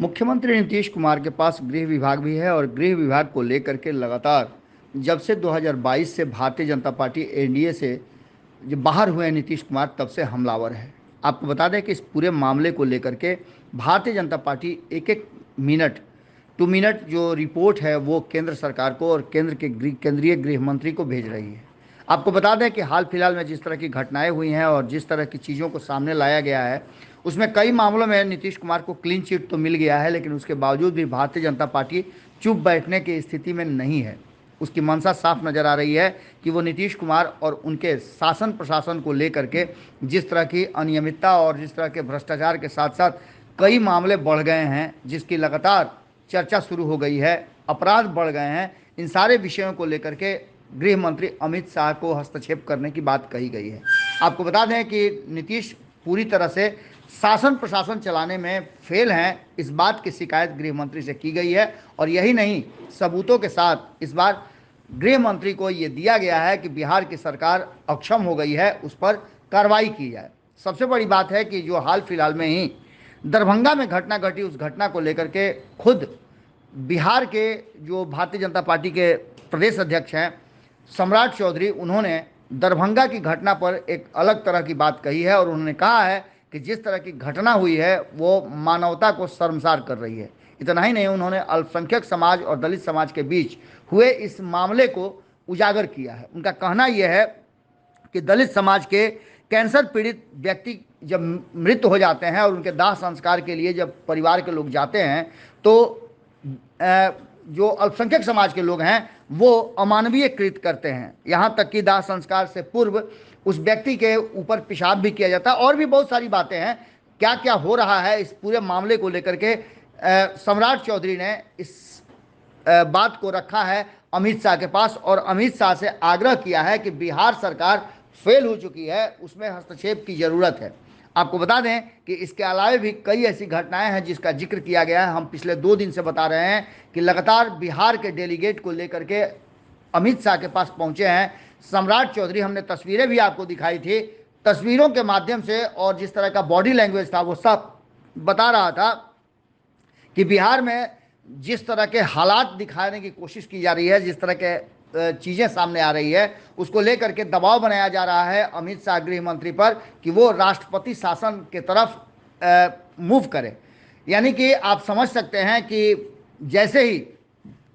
मुख्यमंत्री नीतीश कुमार के पास गृह विभाग भी है और गृह विभाग को लेकर के लगातार जब से 2022 से भारतीय जनता पार्टी एनडीए से जब बाहर हुए हैं नीतीश कुमार, तब से हमलावर है। आपको बता दें कि इस पूरे मामले को लेकर के भारतीय जनता पार्टी एक एक मिनट टू मिनट जो रिपोर्ट है वो केंद्र सरकार को और केंद्रीय गृह मंत्री को भेज रही है। आपको बता दें कि हाल फिलहाल में जिस तरह की घटनाएं हुई हैं और जिस तरह की चीज़ों को सामने लाया गया है, उसमें कई मामलों में नीतीश कुमार को क्लीन चिट तो मिल गया है, लेकिन उसके बावजूद भी भारतीय जनता पार्टी चुप बैठने की स्थिति में नहीं है। उसकी मंशा साफ नज़र आ रही है कि वो नीतीश कुमार और उनके शासन प्रशासन को लेकर के जिस तरह की अनियमितता और जिस तरह के भ्रष्टाचार के साथ साथ कई मामले बढ़ गए हैं, जिसकी लगातार चर्चा शुरू हो गई है, अपराध बढ़ गए हैं, इन सारे विषयों को लेकर के गृह मंत्री अमित शाह को हस्तक्षेप करने की बात कही गई है। आपको बता दें कि नीतीश पूरी तरह से शासन प्रशासन चलाने में फेल हैं, इस बात की शिकायत गृह मंत्री से की गई है। और यही नहीं, सबूतों के साथ इस बार गृह मंत्री को ये दिया गया है कि बिहार की सरकार अक्षम हो गई है, उस पर कार्रवाई की जाए। सबसे बड़ी बात है कि जो हाल फिलहाल में ही दरभंगा में घटना घटी, उस घटना को लेकर के खुद बिहार के जो भारतीय जनता पार्टी के प्रदेश अध्यक्ष हैं सम्राट चौधरी, उन्होंने दरभंगा की घटना पर एक अलग तरह की बात कही है और उन्होंने कहा है कि जिस तरह की घटना हुई है वो मानवता को शर्मसार कर रही है। इतना ही नहीं, उन्होंने अल्पसंख्यक समाज और दलित समाज के बीच हुए इस मामले को उजागर किया है। उनका कहना यह है कि दलित समाज के कैंसर पीड़ित व्यक्ति जब मृत हो जाते हैं और उनके दाह संस्कार के लिए जब परिवार के लोग जाते हैं, तो जो अल्पसंख्यक समाज के लोग हैं वो अमानवीय कृत करते हैं। यहाँ तक कि दाह संस्कार से पूर्व उस व्यक्ति के ऊपर पेशाब भी किया जाता है और भी बहुत सारी बातें हैं। क्या क्या हो रहा है इस पूरे मामले को लेकर के सम्राट चौधरी ने इस बात को रखा है अमित शाह के पास और अमित शाह से आग्रह किया है कि बिहार सरकार फेल हो चुकी है, उसमें हस्तक्षेप की ज़रूरत है। आपको बता दें कि इसके अलावा भी कई ऐसी घटनाएं हैं जिसका जिक्र किया गया है। हम पिछले 2 दिन से बता रहे हैं कि लगातार बिहार के डेलीगेट को लेकर के अमित शाह के पास पहुंचे हैं सम्राट चौधरी। हमने तस्वीरें भी आपको दिखाई थी, तस्वीरों के माध्यम से और जिस तरह का बॉडी लैंग्वेज था वो सब बता रहा था कि बिहार में जिस तरह के हालात दिखाने की कोशिश की जा रही है, जिस तरह के चीज़ें सामने आ रही है, उसको लेकर के दबाव बनाया जा रहा है अमित शाह गृह मंत्री पर कि वो राष्ट्रपति शासन के तरफ मूव करे। यानी कि आप समझ सकते हैं कि जैसे ही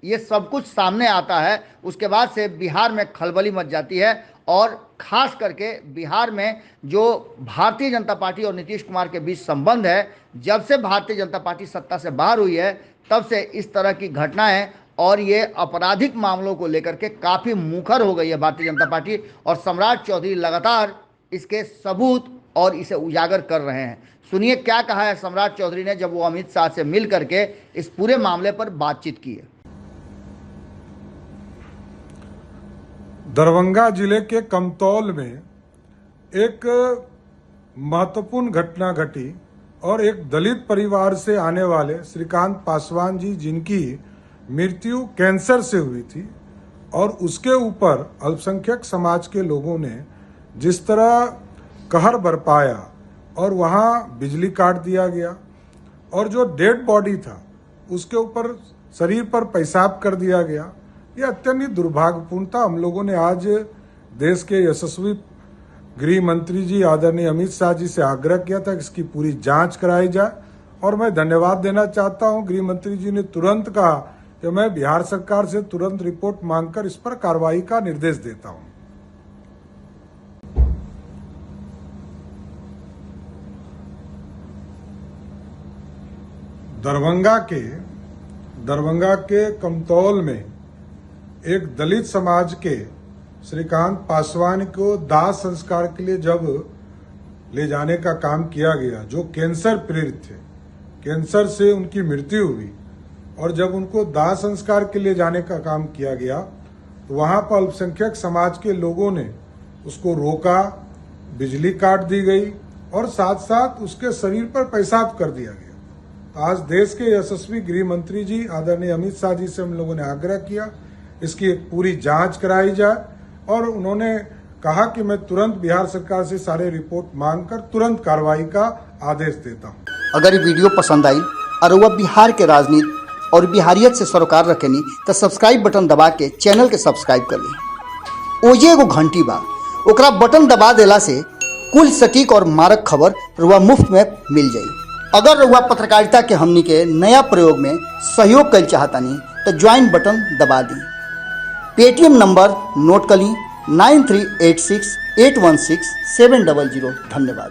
ये सब कुछ सामने आता है उसके बाद से बिहार में खलबली मच जाती है और ख़ास करके बिहार में जो भारतीय जनता पार्टी और नीतीश कुमार के बीच संबंध है, जब से भारतीय जनता पार्टी सत्ता से बाहर हुई है तब से इस तरह की घटनाएं और ये आपराधिक मामलों को लेकर के काफ़ी मुखर हो गई है भारतीय जनता पार्टी। और सम्राट चौधरी लगातार इसके सबूत और इसे उजागर कर रहे हैं। सुनिए क्या कहा है सम्राट चौधरी ने जब वो अमित शाह से मिल करके इस पूरे मामले पर बातचीत की है। दरभंगा जिले के कमतौल में एक महत्वपूर्ण घटना घटी और एक दलित परिवार से आने वाले श्रीकांत पासवान जी, जिनकी मृत्यु कैंसर से हुई थी, और उसके ऊपर अल्पसंख्यक समाज के लोगों ने जिस तरह कहर बरपाया और वहां बिजली काट दिया गया और जो डेड बॉडी था उसके ऊपर शरीर पर पेशाब कर दिया गया, ये अत्यंत दुर्भाग्यपूर्ण था। हम लोगों ने आज देश के यशस्वी गृह मंत्री जी आदरणीय अमित शाह जी से आग्रह किया था कि इसकी पूरी जांच कराई जाए और मैं धन्यवाद देना चाहता हूं, गृह मंत्री जी ने तुरंत कहा कि मैं बिहार सरकार से तुरंत रिपोर्ट मांगकर इस पर कार्रवाई का निर्देश देता हूं। दरभंगा के कमतौल में एक दलित समाज के श्रीकांत पासवान को दाह संस्कार के लिए जब ले जाने का काम किया गया, जो कैंसर पीड़ित थे, कैंसर से उनकी मृत्यु हुई, और जब उनको दाह संस्कार के लिए जाने का काम किया गया तो वहां पर अल्पसंख्यक समाज के लोगों ने उसको रोका, बिजली काट दी गई और साथ साथ उसके शरीर पर पेशाब कर दिया गया। आज देश के यशस्वी गृह मंत्री जी आदरणीय अमित शाह जी से हम लोगों ने आग्रह किया इसकी एक पूरी जांच कराई जाए और उन्होंने कहा कि मैं तुरंत बिहार सरकार से सारे रिपोर्ट मांगकर तुरंत कार्रवाई का आदेश देता हूं। अगर ये वीडियो पसंद आई और वह बिहार के राजनीति और बिहारियत से सरोकार रखेनी तो सब्सक्राइब बटन दबा के चैनल के सब्सक्राइब कर ली। ओजे एगो घंटी बा, ओकरा बटन दबा देला से कुल सटीक और मारक खबर रुआ मुफ्त में मिल जाई। अगर रुआ पत्रकारिता के हमनी के नया प्रयोग में सहयोग कर चाहतानी तो ज्वाइन बटन दबा दी। पेटीएम नंबर नोट कर ली 9386816700। धन्यवाद।